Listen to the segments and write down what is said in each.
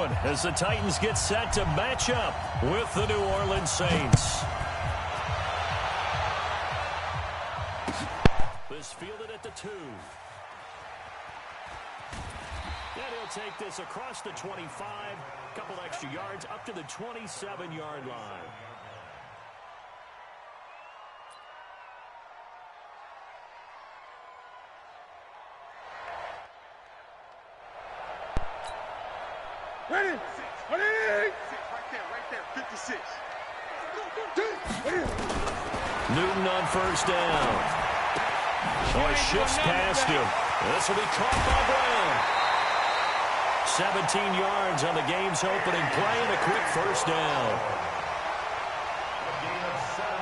one as the Titans get set to match up with the New Orleans Saints. This fielded at the 2. And he'll take this across the 25. A couple extra yards up to the 27-yard line. Ready? Ready? Right there, 56. Newton on first down. Oh, he shifts past him. This will be caught by Brown. 17 yards on the game's opening play and a quick first down.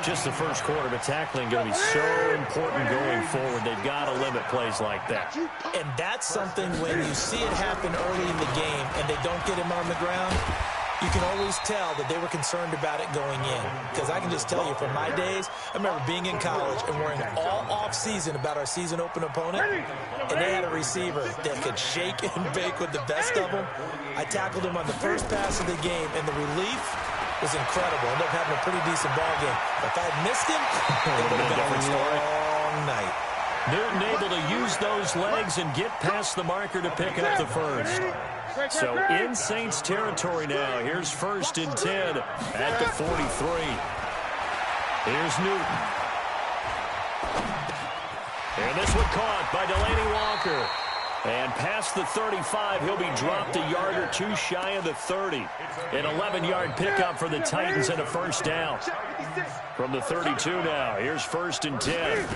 Just the first quarter, but tackling going to be so important going forward. They've got to limit plays like that. And that's something when you see it happen early in the game and they don't get him on the ground, you can always tell that they were concerned about it going in. Because I can just tell you from my days, I remember being in college and worrying all off-season about our season open opponent, and they had a receiver that could shake and bake with the best of them. I tackled him on the first pass of the game, and the relief was incredible. Ended up having a pretty decent ball game. If I had missed him, it would have been a long night. Newton able to use those legs and get past the marker to pick up the first. So in Saints territory now. Here's 1st and 10 at the 43. Here's Newton. And this one caught by Delaney Walker. And past the 35, he'll be dropped a yard or two shy of the 30. An 11-yard pickup for the Titans and a first down. From the 32 now, here's 1st and 10.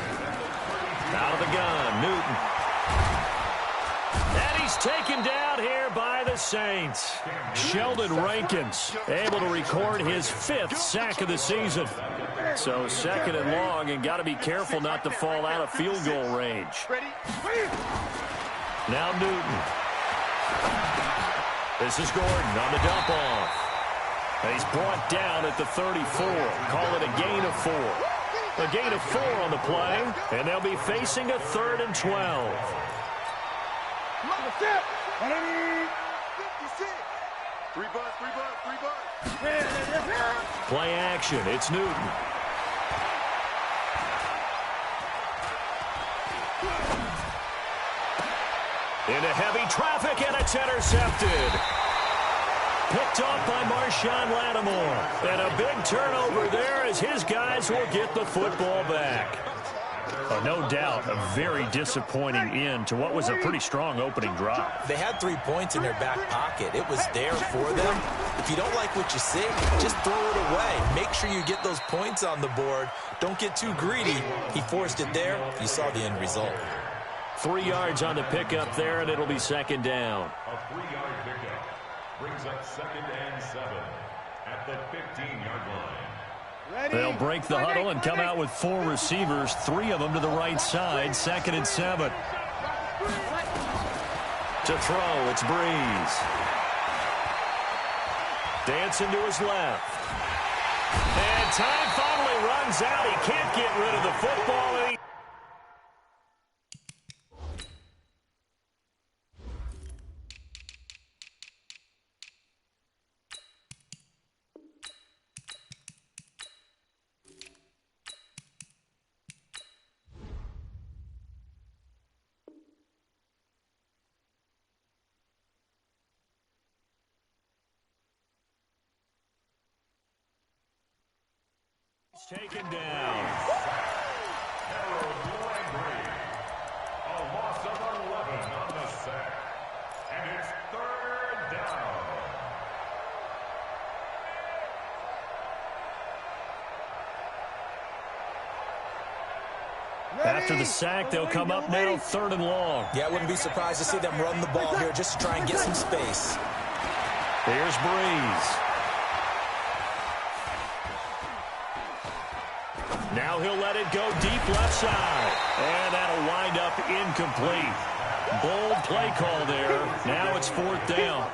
Out of the gun, Newton. And he's taken down here by the Saints. Sheldon Rankins able to record his 5th sack of the season. So 2nd and long, and got to be careful not to fall out of field goal range. Now Newton. This is Gordon on the dump off. And he's brought down at the 34. Call it a gain of 4. A gain of 4 on the play, and they'll be facing a 3rd and 12. Play action. It's Newton. Into heavy traffic, and it's intercepted. Picked off by Marshawn Lattimore. And a big turnover there as his guys will get the football back. Oh, no doubt a very disappointing end to what was a pretty strong opening drive. They had 3 points in their back pocket. It was there for them. If you don't like what you see, just throw it away. Make sure you get those points on the board. Don't get too greedy. He forced it there. You saw the end result. 3 yards on the pickup there, and it'll be 2nd down. A 3-yard pickup brings up 2nd and 7 at the 15-yard line. They'll break the huddle and come out with 4 receivers, 3 of them to the right side. 2nd and 7. To throw, it's Breeze. Dancing to his left. And time finally runs out. He can't get rid of the football. Taken down. A loss of 11 on the sack. And it's 3rd down. After the sack, they'll come up now 3rd and long. Yeah, I wouldn't be surprised to see them run the ball here just to try and get some space. Here's Breeze. Now he'll let it go deep left side. And that'll wind up incomplete. Bold play call there. Now it's 4th down.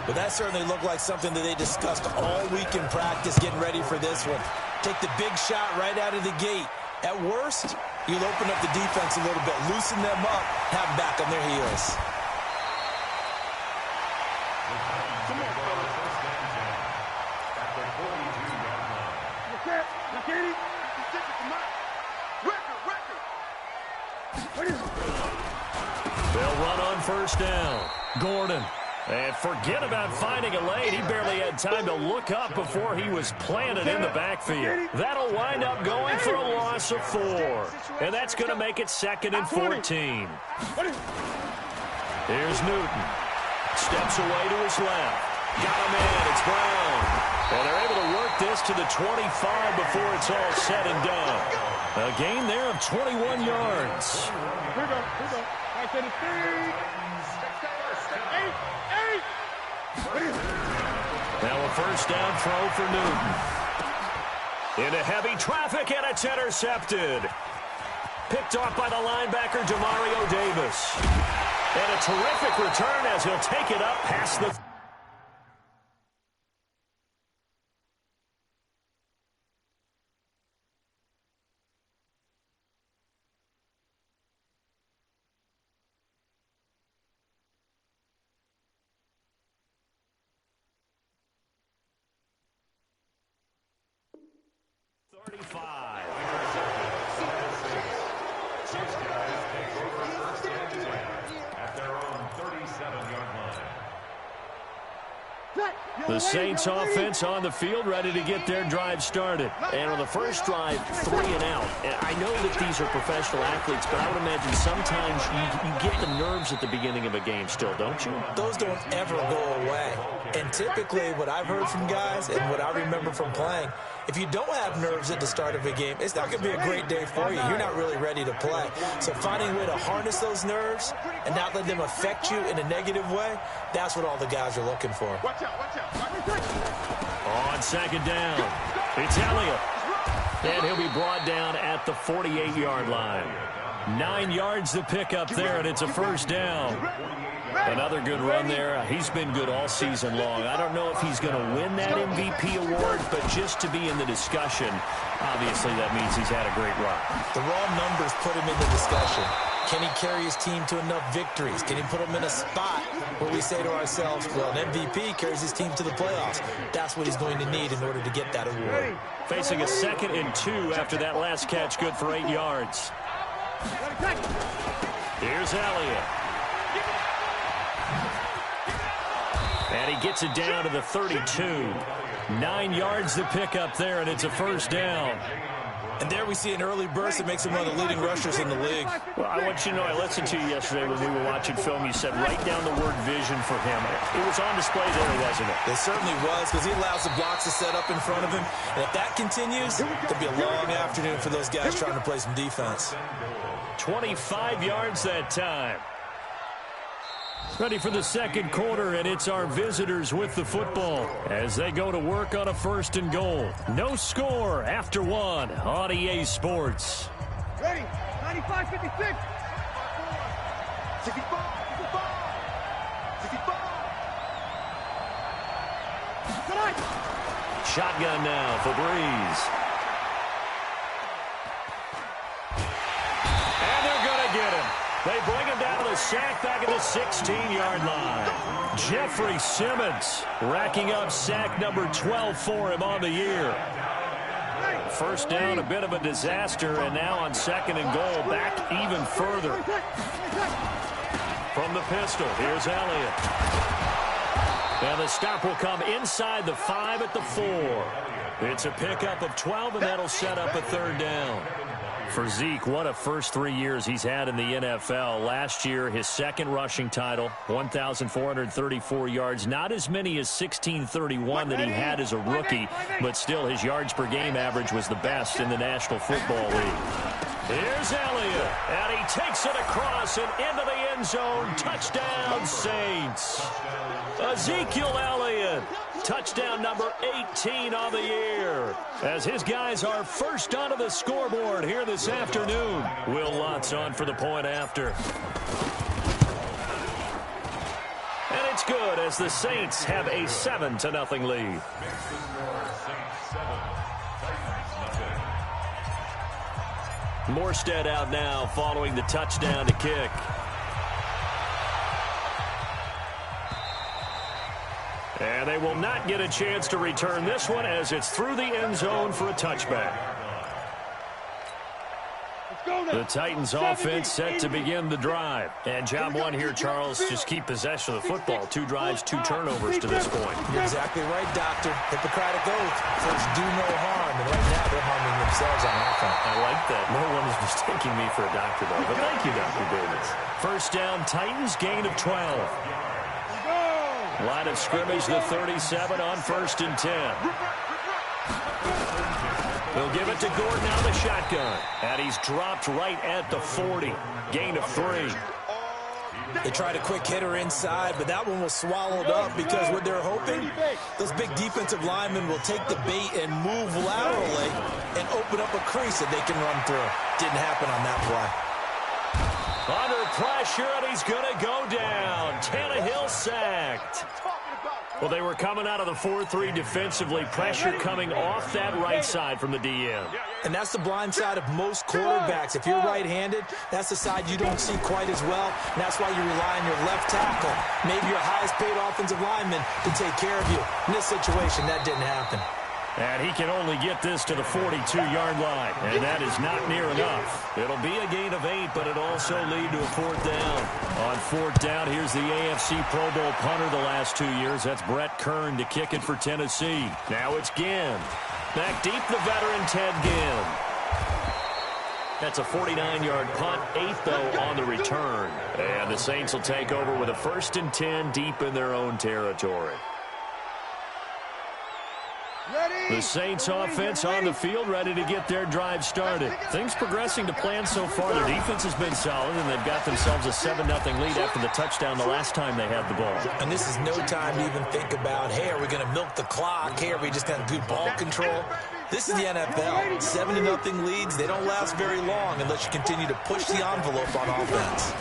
But that certainly looked like something that they discussed all week in practice getting ready for this one. Take the big shot right out of the gate. At worst, you'll open up the defense a little bit, loosen them up, have them back on their heels. Come on, fellas. At the 42-yard line. Look at it. Come on. Record. They'll run on first down. Gordon. And forget about finding a lane. He barely had time to look up before he was planted in the backfield. That'll wind up going for a loss of 4. And that's going to make it 2nd and 14. Here's Newton. Steps away to his left. Got a man. It's Brown. And they're able to work this to the 25 before it's all said and done. A gain there of 21 yards. Here we go. I said it's 8. Now a first down throw for Newton. Into heavy traffic, and it's intercepted. Picked off by the linebacker, Demario Davis. And a terrific return as he'll take it up past the... The Saints offense on the field, ready to get their drive started. And on the first drive, 3 and out. And I know that these are professional athletes, but I would imagine sometimes you get the nerves at the beginning of a game still, don't you? Those don't ever go away. And typically what I've heard from guys and what I remember from playing, if you don't have nerves at the start of a game, it's not going to be a great day for you. You're not really ready to play. So finding a way to harness those nerves and not let them affect you in a negative way, that's what all the guys are looking for. Watch out. On second down, it's Elliott. And he'll be brought down at the 48-yard line. 9 yards to pick up there, and it's a first down. Another good run there. He's been good all season long. I don't know if he's going to win that MVP award, but just to be in the discussion, obviously that means he's had a great run. The raw numbers put him in the discussion. Can he carry his team to enough victories? Can he put them in a spot where we say to ourselves, well, an MVP carries his team to the playoffs. That's what he's going to need in order to get that award. Facing a 2nd and 2 after that last catch, good for 8 yards. Here's Elliott. And he gets it down to the 32. 9 yards to pick up there, and it's a first down. And there we see an early burst that makes him one of the leading rushers in the league. Well, I want you to know, I listened to you yesterday when we were watching film. You said write down the word vision for him. It was on display there, wasn't it? It certainly was, because he allows the blocks to set up in front of him. And if that continues, it could be a long afternoon for those guys trying to play some defense. 25 yards that time. Ready for the second quarter, and it's our visitors with the football as they go to work on a 1st and goal. No score after 1 on EA Sports. Ready? 95-56. 65. Shotgun now for Breeze. And they're going to get him. They bring him down to the sack back at the 16-yard line. Jeffrey Simmons racking up sack number 12 for him on the year. First down, a bit of a disaster, and now on 2nd and goal, back even further. From the pistol, here's Elliott. And the stop will come inside the 5 at the 4. It's a pickup of 12, and that'll set up a 3rd down. For Zeke, what a first 3 years he's had in the NFL. Last year, his 2nd rushing title, 1,434 yards. Not as many as 1,631 that he had as a rookie, but still his yards per game average was the best in the National Football League. Here's Elliott, and he takes it across and into the end zone. Touchdown, Saints. Ezekiel Elliott, touchdown number 18 on the year, as his guys are first onto the scoreboard here this afternoon. Will Lutz on for the point after. And it's good as the Saints have a 7-0 lead. Morstead out now following the touchdown to kick. And they will not get a chance to return this one as it's through the end zone for a touchback. The Titans offense set to begin the drive. And job one here, Charles, just keep possession of the football. 2 drives, 2 turnovers to this point. You're exactly right, Doctor. Hippocratic oath. First, do no harm. And right now, they're harming themselves on offense. I like that. No one is mistaking me for a doctor, though. But thank you, Dr. Davis. First down, Titans, gain of 12. Line of scrimmage, the 37 on 1st and 10. He'll give it to Gordon out of the shotgun. And he's dropped right at the 40. Gain of 3. They tried a quick hitter inside, but that one was swallowed up because what they're hoping, those big defensive linemen will take the bait and move laterally and open up a crease that they can run through. Didn't happen on that play. Under pressure, and he's going to go down. Tannehill sacked. Well, they were coming out of the 4-3 defensively. Pressure coming off that right side from the DN. And that's the blind side of most quarterbacks. If you're right-handed, that's the side you don't see quite as well. And that's why you rely on your left tackle, maybe your highest-paid offensive lineman, to take care of you. In this situation, that didn't happen. And he can only get this to the 42-yard line, and that is not near enough. It'll be a gain of 8, but it'll also lead to a 4th down. On 4th down, here's the AFC Pro Bowl punter the last 2 years. That's Brett Kern to kick it for Tennessee. Now it's Ginn. Back deep, the veteran Ted Ginn. That's a 49-yard punt, 8th, though, on the return. And the Saints will take over with a 1st and 10 deep in their own territory. The Saints offense on the field, ready to get their drive started. Things progressing to plan so far. Their defense has been solid, and they've got themselves a 7-0 lead after the touchdown the last time they had the ball. And this is no time to even think about, hey, are we going to milk the clock? Hey, are we just have good ball control? This is the NFL. 7-0 leads, they don't last very long unless you continue to push the envelope on offense.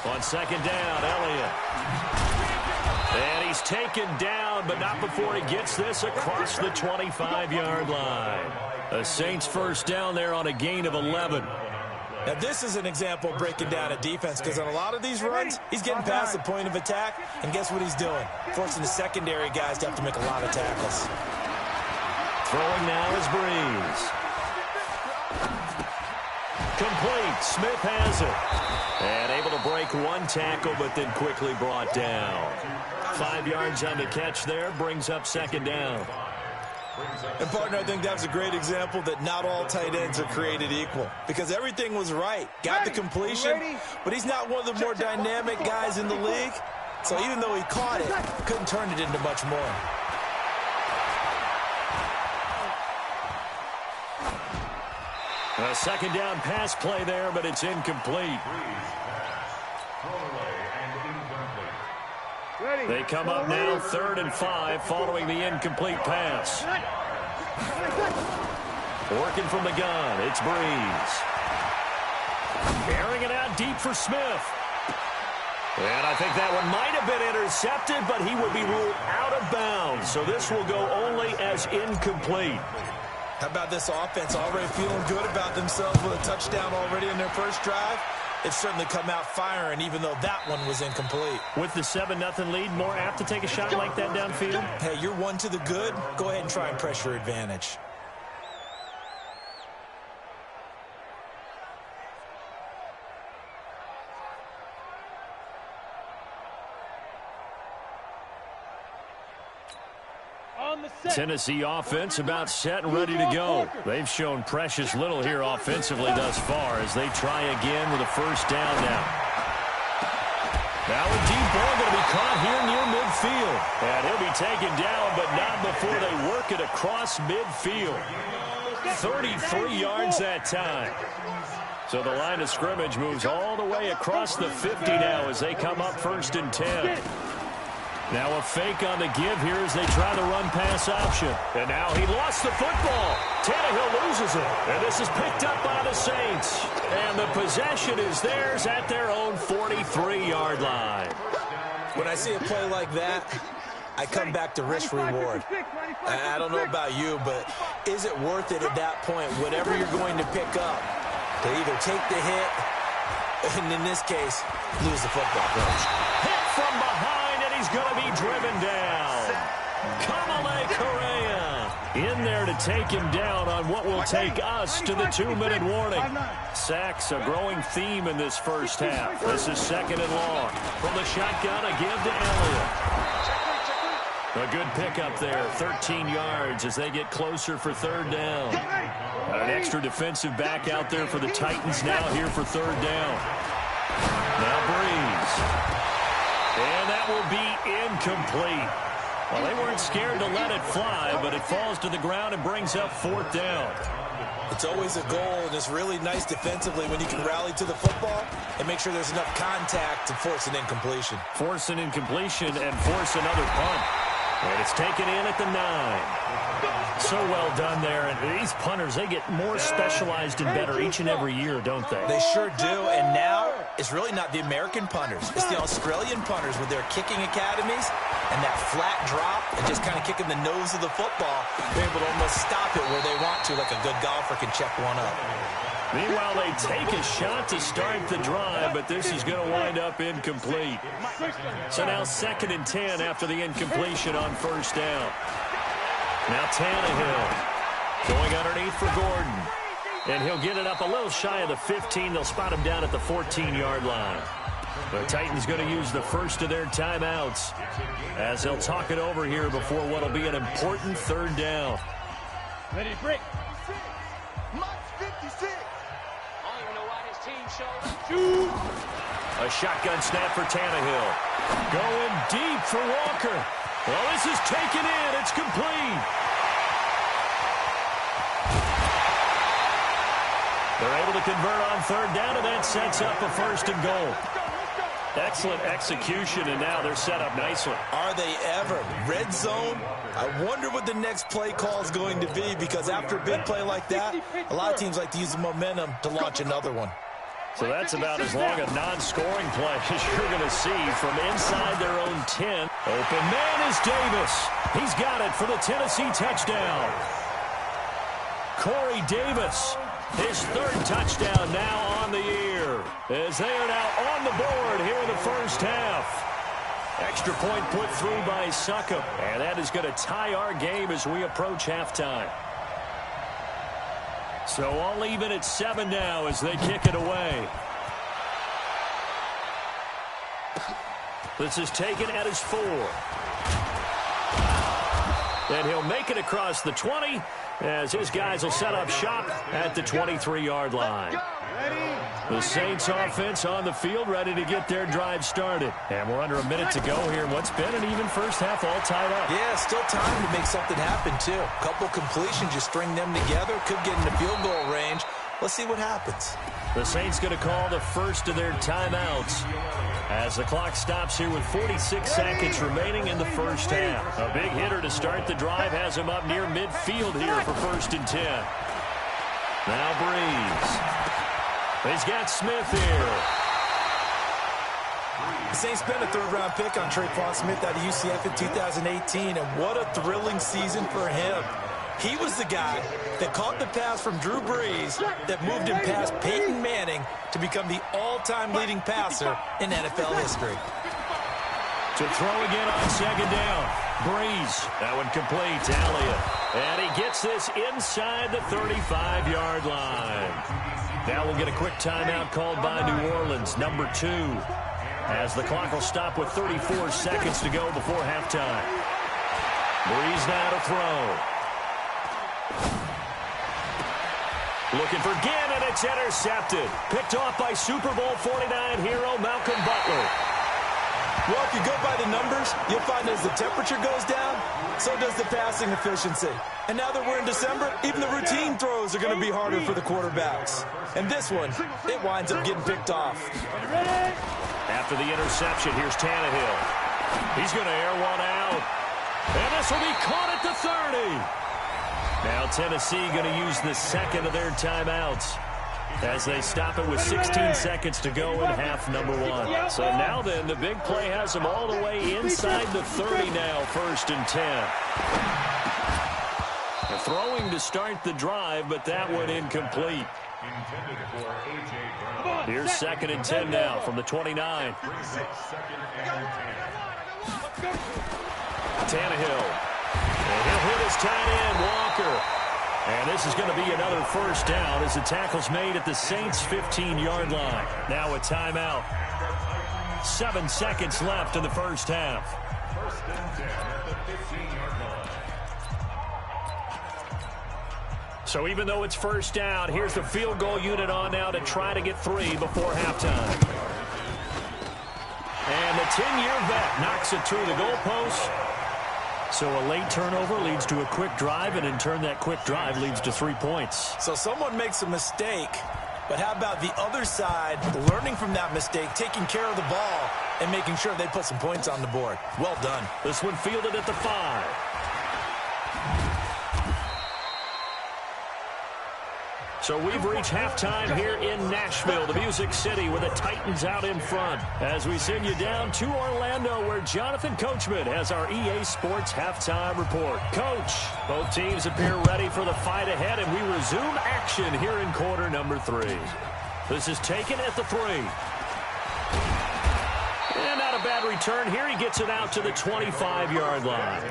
On 2nd down, Elliott. And he's taken down, but not before he gets this across the 25-yard line. The Saints 1st down there on a gain of 11. Now, this is an example of breaking down a defense because on a lot of these runs, he's getting past the point of attack, and guess what he's doing? Forcing the secondary guys to have to make a lot of tackles. Throwing now is Breeze. Complete. Smith has it. And able to break 1 tackle, but then quickly brought down. 5 yards on the catch there, brings up 2nd down. And, partner, I think that's a great example that not all tight ends are created equal. Because everything was right. Got the completion, but he's not one of the more dynamic guys in the league. So even though he caught it, couldn't turn it into much more. A 2nd down pass play there, but it's incomplete. They come up now 3rd and 5 following the incomplete pass. Working from the gun, it's Breeze. Airing it out deep for Smith. And I think that one might have been intercepted, but he would be ruled out of bounds. So this will go only as incomplete. How about this offense already feeling good about themselves with a touchdown already in their first drive? They've certainly come out firing, even though that one was incomplete. With the 7-0 lead, more apt to take a shot like that downfield? Hey, you're 1 to the good. Go ahead and try and press your advantage. Tennessee offense about set and ready to go. They've shown precious little here offensively thus far as they try again with a 1st down now. Now a deep ball going to be caught here near midfield. And he'll be taken down, but not before they work it across midfield. 33 yards that time. So the line of scrimmage moves all the way across the 50 now as they come up 1st and 10. Now a fake on the give here as they try the run-pass option. And now he lost the football. Tannehill loses it. And this is picked up by the Saints. And the possession is theirs at their own 43-yard line. When I see a play like that, I come back to risk-reward. I don't know about you, but is it worth it at that point, whatever you're going to pick up, to either take the hit, and in this case, lose the football, coach? Hit from behind. He's going to be driven down. Kamale Correa in there to take him down on what will take us to the 2-minute warning. Sacks a growing theme in this first half. This is 2nd and long. From the shotgun, a give to Elliott. A good pickup there, 13 yards as they get closer for 3rd down. An extra defensive back out there for the Titans now here for 3rd down. Now Breeze. And that will be incomplete. Well, they weren't scared to let it fly, but it falls to the ground and brings up 4th down. It's always a goal, and it's really nice defensively when you can rally to the football and make sure there's enough contact to force an incompletion. Force an incompletion and force another punt. And it's taken in at the 9. So well done there. And these punters, they get more specialized and better each and every year, don't they? They sure do. And now it's really not the American punters. It's the Australian punters with their kicking academies and that flat drop and just kind of kicking the nose of the football. They're able to almost stop it where they want to, like a good golfer can check one up. Meanwhile, they take a shot to start the drive, but this is going to wind up incomplete. So now 2nd and 10 after the incompletion on 1st down. Now Tannehill going underneath for Gordon. And he'll get it up a little shy of the 15. They'll spot him down at the 14-yard line. The Titans going to use the first of their timeouts as they'll talk it over here before what will be an important 3rd down. Ready to break. A shotgun snap for Tannehill. Going deep for Walker. Well, this is taken in. It's complete. They're able to convert on 3rd down, and that sets up a 1st and goal. Excellent execution, and now they're set up nicely. Are they ever? Red zone? I wonder what the next play call is going to be, because after a big play like that, a lot of teams like to use the momentum to launch another one. So that's about as long a non-scoring play as you're going to see from inside their own 10. Open man is Davis. He's got it for the Tennessee touchdown. Corey Davis, his 3rd touchdown now on the year, as they are now on the board here in the first half. Extra point put through by Succop, and that is going to tie our game as we approach halftime. So all even at 7 now as they kick it away. This is taken at his 4. And he'll make it across the 20 as his guys will set up shop at the 23-yard line. The Saints offense on the field ready to get their drive started. And we're under a minute to go here in what's been an even first half, all tied up. Yeah, still time to make something happen, too. A couple completions, you string them together, could get into field goal range. Let's see what happens. The Saints going to call the first of their timeouts as the clock stops here with 46 seconds remaining in the first half. A big hitter to start the drive has him up near midfield here for 1st and 10. Now Breeze. He's got Smith here. The Saints spent a 3rd-round pick on Tre'Quan Smith out of UCF in 2018, and what a thrilling season for him. He was the guy that caught the pass from Drew Brees that moved him past Peyton Manning to become the all-time leading passer in NFL history. To throw again on 2nd down. Breeze. That one complete to Elliott. And he gets this inside the 35-yard line. Now we'll get a quick timeout called by New Orleans, number 2, as the clock will stop with 34 seconds to go before halftime. Breeze now to throw. Looking for Gannon, it's intercepted. Picked off by Super Bowl 49 hero Malcolm Butler. Well, if you go by the numbers, you'll find as the temperature goes down, so does the passing efficiency. And now that we're in December, even the routine throws are going to be harder for the quarterbacks. And this one, it winds up getting picked off. After the interception, here's Tannehill. He's going to air one out. And this will be caught at the 30. Now Tennessee going to use the 2nd of their timeouts as they stop it with 16 seconds to go in half number 1. So now then, the big play has them all the way inside the 30 now, 1st and 10. They're throwing to start the drive, but that one incomplete. Here's 2nd and 10 now from the 29. Tannehill tight end, Walker. And this is going to be another first down as the tackle's made at the Saints' 15-yard line. Now a timeout. 7 seconds left in the first half. First and 10 at the 15-yard line. So even though it's first down, here's the field goal unit on now to try to get 3 before halftime. And the 10-year vet knocks it through the goalpost. So a late turnover leads to a quick drive, and in turn that quick drive leads to 3 points. So someone makes a mistake, but how about the other side learning from that mistake, taking care of the ball, and making sure they put some points on the board? Well done. This one fielded at the 5. So we've reached halftime here in Nashville, the Music City, with the Titans out in front. As we send you down to Orlando, where Jonathan Coachman has our EA Sports halftime report. Coach, both teams appear ready for the fight ahead, and we resume action here in quarter number 3. This is taken at the 3. And not a bad return here. He gets it out to the 25-yard line.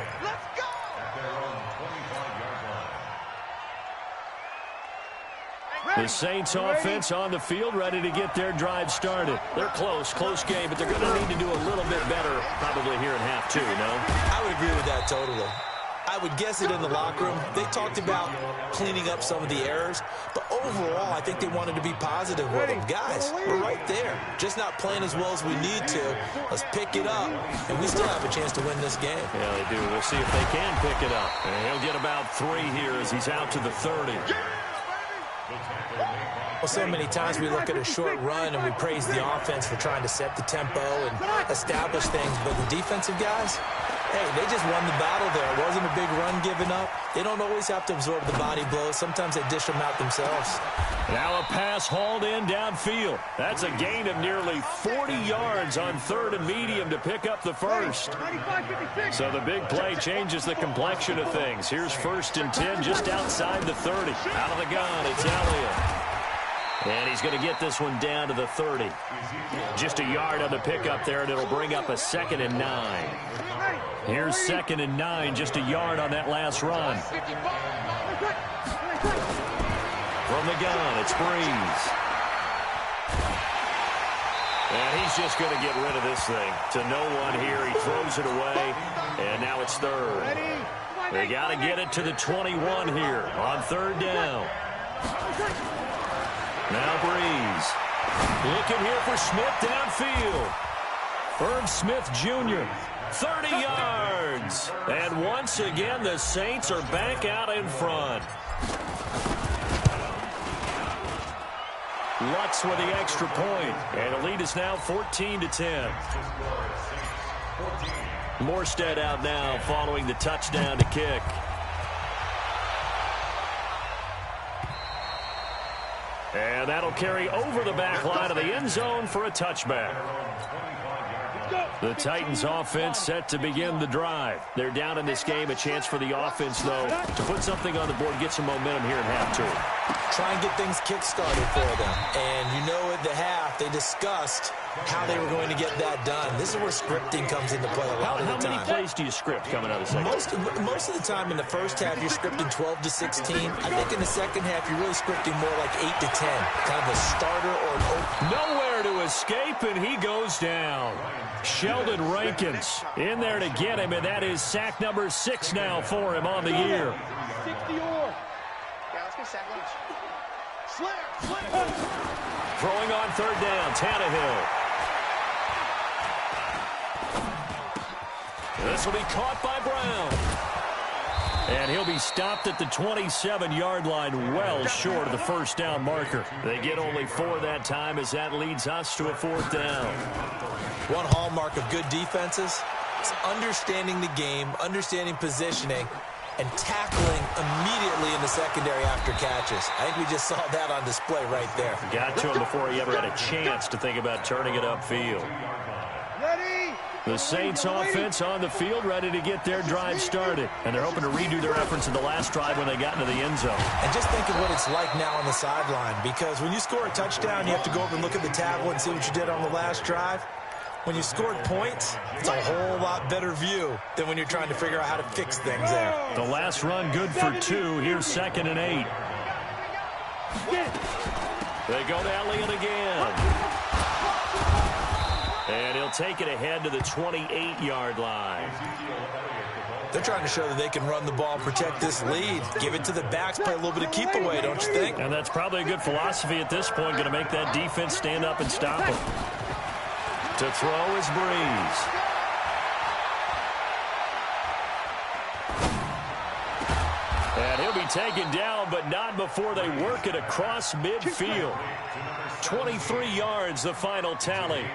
The Saints offense on the field, ready to get their drive started. They're close game, but they're going to need to do a little bit better probably here in half 2, no? I would agree with that totally. I would guess it in the locker room. They talked about cleaning up some of the errors, but overall, I think they wanted to be positive with them. Guys, we're right there. Just not playing as well as we need to. Let's pick it up, and we still have a chance to win this game. Yeah, they do. We'll see if they can pick it up. And he'll get about 3 here as he's out to the 30. Well, so many times we look at a short run and we praise the offense for trying to set the tempo and establish things, but the defensive guys, hey, they just won the battle there. It wasn't a big run given up. They don't always have to absorb the body blows. Sometimes they dish them out themselves. Now a pass hauled in downfield. That's a gain of nearly 40 yards on 3rd and medium to pick up the first. So the big play changes the complexion of things. Here's 1st and 10 just outside the 30. Out of the gun, it's Elliott. And he's going to get this one down to the 30. Just a yard on the pickup there, and it'll bring up a 2nd and 9. Here's 2nd and 9, just a yard on that last run. From the gun, it's Breeze. And he's just going to get rid of this thing. To no one here, he throws it away, and now it's 3rd. They got to get it to the 21 here on 3rd down. Now Breeze. Looking here for Smith downfield. Herb Smith Jr., 30 yards. And once again, the Saints are back out in front. Lutz with the extra point. And the lead is now 14-10. Morstead out now following the touchdown to kick. And that'll carry over the back line of the end zone for a touchback. The Titans offense set to begin the drive. They're down in this game. A chance for the offense, though, to put something on the board, get some momentum here in half 2. Try and get things kick-started for them. And you know at the half, they discussed how they were going to get that done. This is where scripting comes into play a lot of the time. How many plays do you script coming out of the second? Most of the time in the first half, you're scripting 12 to 16. I think in the second half, you're really scripting more like 8 to 10. Kind of a starter or an open. Nowhere to escape, and he goes down. Sheldon Rankins in there to get him, and that is sack number 6 now for him on the year. 60 or. Yeah, let's get sack lunch. Throwing on 3rd down, Tannehill. This will be caught by Brown. And he'll be stopped at the 27-yard line, well short of the first down marker. They get only 4 that time as that leads us to a 4th down. One hallmark of good defenses is understanding the game, understanding positioning, and tackling immediately in the secondary after catches. I think we just saw that on display right there. Got to him before he ever had a chance to think about turning it upfield. The Saints offense on the field, ready to get their drive started. And they're hoping to redo their efforts in the last drive when they got into the end zone. And just think of what it's like now on the sideline, because when you score a touchdown, you have to go over and look at the tablet and see what you did on the last drive. When you scored points, it's a whole lot better view than when you're trying to figure out how to fix things there. The last run good for 2. Here's 2nd and 8. They go to Elliott again. And he'll take it ahead to the 28-yard line. They're trying to show that they can run the ball, protect this lead. Give it to the backs, play a little bit of keep away, don't you think? And that's probably a good philosophy at this point, going to make that defense stand up and stop him. To throw is Breeze. And he'll be taken down, but not before they work it across midfield. 23 yards, the final tally.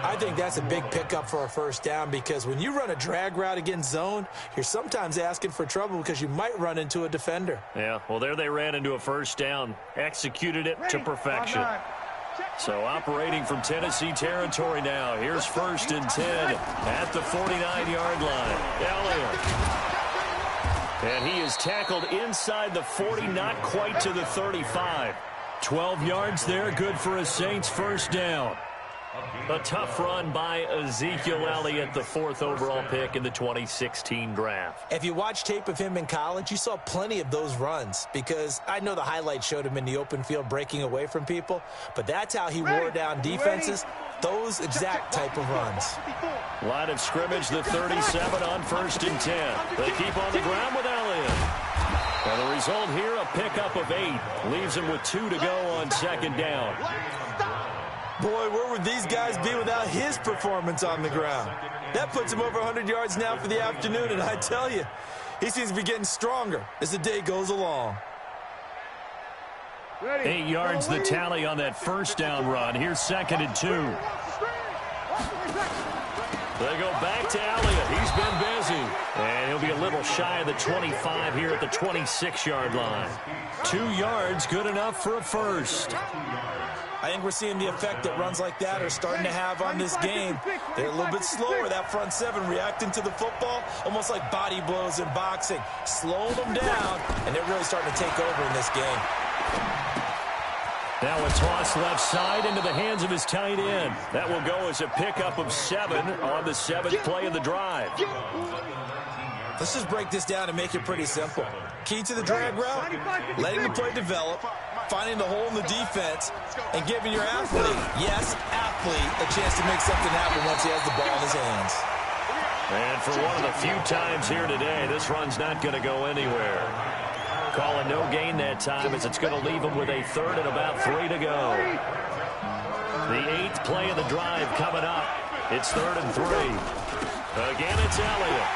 I think that's a big pickup for a first down, because when you run a drag route against zone, you're sometimes asking for trouble because you might run into a defender. Yeah, well, there they ran into a first down. Executed it to perfection. So operating from Tennessee territory now. Here's 1st and 10 at the 49-yard line. Elliott. And he is tackled inside the 40, not quite to the 35. 12 yards there, good for a Saints first down. A tough run by Ezekiel Elliott, the 4th overall pick in the 2016 draft. If you watch tape of him in college, you saw plenty of those runs, because I know the highlights showed him in the open field breaking away from people, but that's how he wore down defenses, those exact type of runs. Line of scrimmage, the 37 on 1st and 10. They keep on the ground with Elliott. And the result here, a pickup of 8. Leaves him with 2 to go on 2nd down. Boy, where would these guys be without his performance on the ground? That puts him over 100 yards now for the afternoon, and I tell you, he seems to be getting stronger as the day goes along. 8 yards the tally on that first down run. Here's 2nd and 2. They go back to Elliott. He's been busy. And he'll be a little shy of the 25 here at the 26-yard line. 2 yards, good enough for a first. I think we're seeing the effect that runs like that are starting to have on this game. They're a little bit slower, that front 7, reacting to the football, almost like body blows in boxing. Slowing them down, and they're really starting to take over in this game. Now a toss left side into the hands of his tight end. That will go as a pickup of 7 on the 7th play of the drive. Let's just break this down and make it pretty simple. Key to the drag route, letting the play develop, finding the hole in the defense, and giving your athlete, yes, athlete, a chance to make something happen once he has the ball in his hands. And for one of the few times here today, this run's not going to go anywhere. Calling no gain that time, as it's going to leave him with a 3rd and about 3 to go. The 8th play of the drive coming up. It's 3rd and 3. Again, it's Elliott.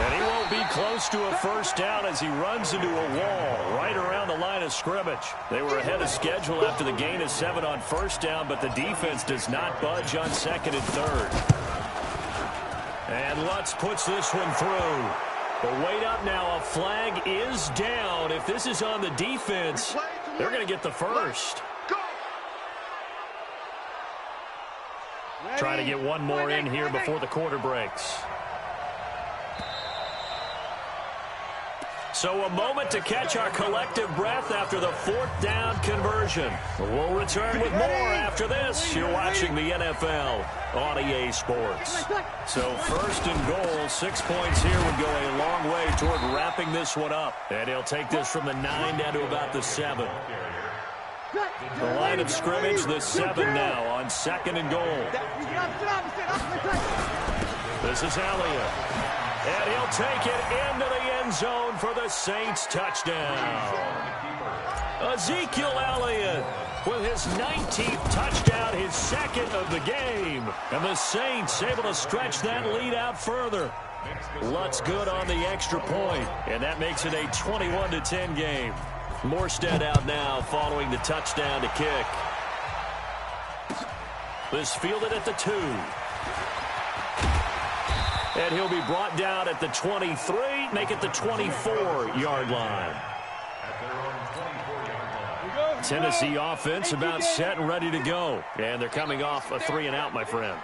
And he won't be close to a first down as he runs into a wall right around the line of scrimmage. They were ahead of schedule after the gain of 7 on first down, but the defense does not budge on 2nd and 3rd. And Lutz puts this one through. But wait up now, a flag is down. If this is on the defense, they're going to get the first. Try to get one more in here before the quarter breaks. So a moment to catch our collective breath after the 4th down conversion. We'll return with more after this. You're watching the NFL on EA Sports. So 1st and goal, 6 points here would go a long way toward wrapping this one up. And he'll take this from the 9 down to about the 7. The line of scrimmage, the 7 now on 2nd and goal. This is Elliott. And he'll take it into the end zone for the Saints touchdown. Ezekiel Elliott with his 19th touchdown, his 2nd of the game. And the Saints able to stretch that lead out further. Lutz good on the extra point, and that makes it a 21-10 game. Morstead out now following the touchdown to kick. This fielded at the 2. And he'll be brought down at the 23, make it the 24-yard line. Tennessee offense about set and ready to go. And they're coming off a 3-and-out, my friend.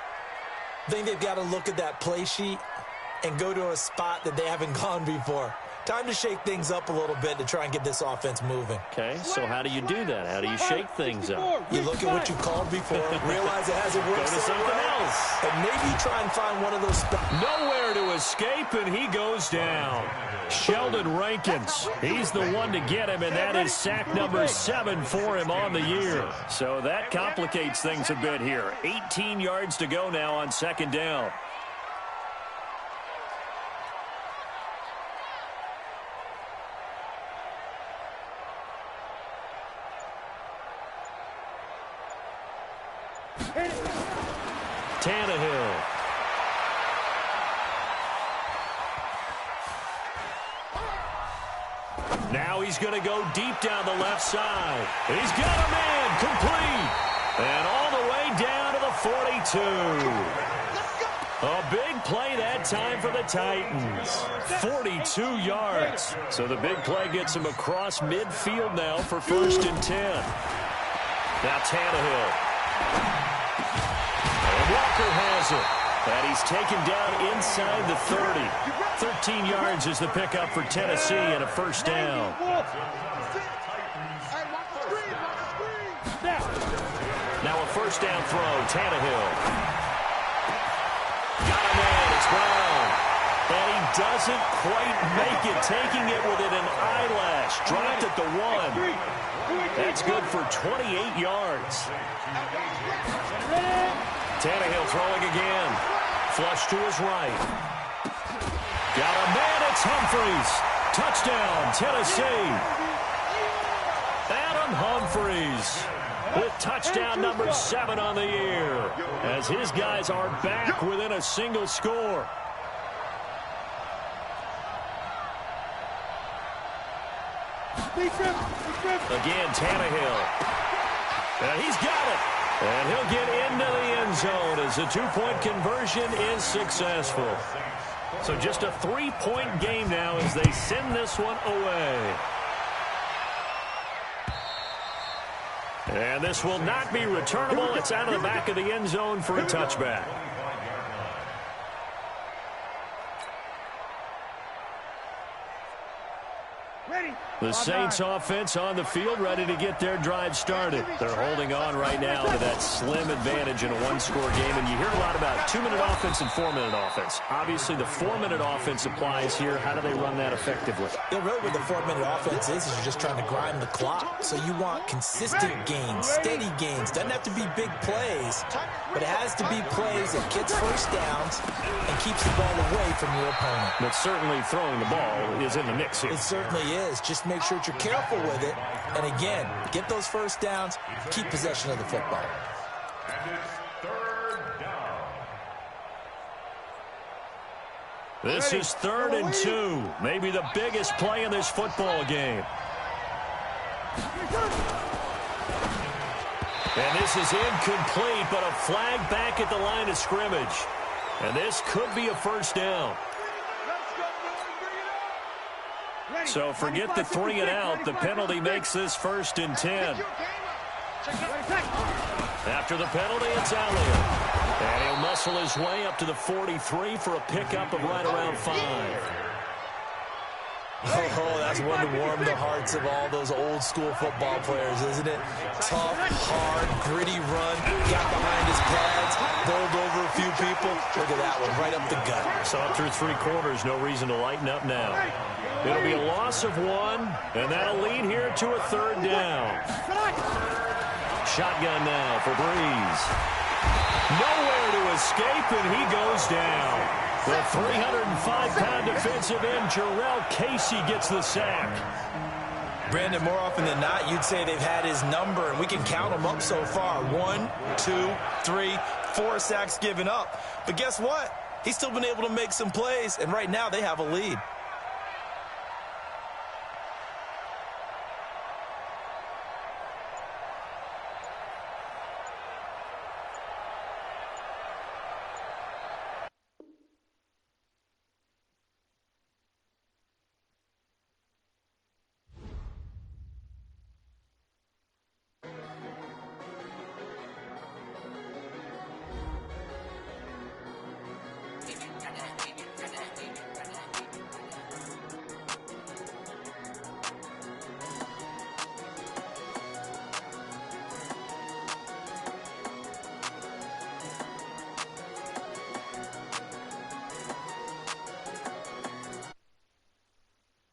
I think they've got to look at that play sheet and go to a spot that they haven't gone before. Time to shake things up a little bit to try and get this offense moving. Okay, so how do you do that? How do you shake things up? You look at what you called before, realize it hasn't worked. Go to something else. And maybe try and find one of those spots. Nowhere to escape, and he goes down. Sheldon Rankins, he's the one to get him, and that is sack number 7 for him on the year. So that complicates things a bit here. 18 yards to go now on second down. Tannehill. Now he's going to go deep down the left side. He's got a man complete. And all the way down to the 42. A big play that time for the Titans. 42 yards. So the big play gets him across midfield now for 1st and 10. Now Tannehill. And Walker has it. And he's taken down inside the 30. 13 yards is the pickup for Tennessee and a 1st down. Now a 1st down throw, Tannehill. Got a man, it's Brown. And he doesn't quite make it, taking it within an eyelash. Dropped at the 1. That's good for 28 yards. Tannehill throwing again. Flush to his right. Got a man, it's Humphries. Touchdown, Tennessee. Adam Humphries with touchdown number 7 on the year, as his guys are back within a single score. Again, Tannehill. And he's got it. And he'll get into the end zone as the 2-point conversion is successful. So just a 3-point game now as they send this one away. And this will not be returnable. It's out of the back of the end zone for a touchback. The Saints offense on the field, ready to get their drive started. They're holding on right now to that slim advantage in a 1-score game. And you hear a lot about 2-minute offense and 4-minute offense. Obviously, the 4-minute offense applies here. How do they run that effectively? Yeah, really what the 4-minute offense is you're just trying to grind the clock. So you want consistent gains, steady gains. Doesn't have to be big plays, but it has to be plays that gets 1st downs and keeps the ball away from your opponent. But certainly throwing the ball is in the mix here. It certainly is. Just make sure that you're careful with it. And again, get those 1st downs, keep possession of the football. And it's 3rd down. This is 3rd and 2. Maybe the biggest play in this football game. And this is incomplete, but a flag back at the line of scrimmage. And this could be a 1st down. So forget the 3 and out. The penalty makes this 1st and 10. After the penalty, it's Elliott. And he'll muscle his way up to the 43 for a pickup of right around 5. Oh, that's one to warm the hearts of all those old school football players, isn't it? Tough, hard, gritty run, got behind his pads, bowled over a few people. Look at that one, right up the gut. So through 3 quarters, no reason to lighten up now. It'll be a loss of 1, and that'll lead here to a 3rd down. Shotgun now for Breeze. Nowhere to escape, and he goes down. The 305-pound defensive end, Jarrell Casey, gets the sack. Brandon, more often than not, you'd say they've had his number, and we can count them up so far. 1, 2, 3, 4 sacks given up. But guess what? He's still been able to make some plays, and right now they have a lead.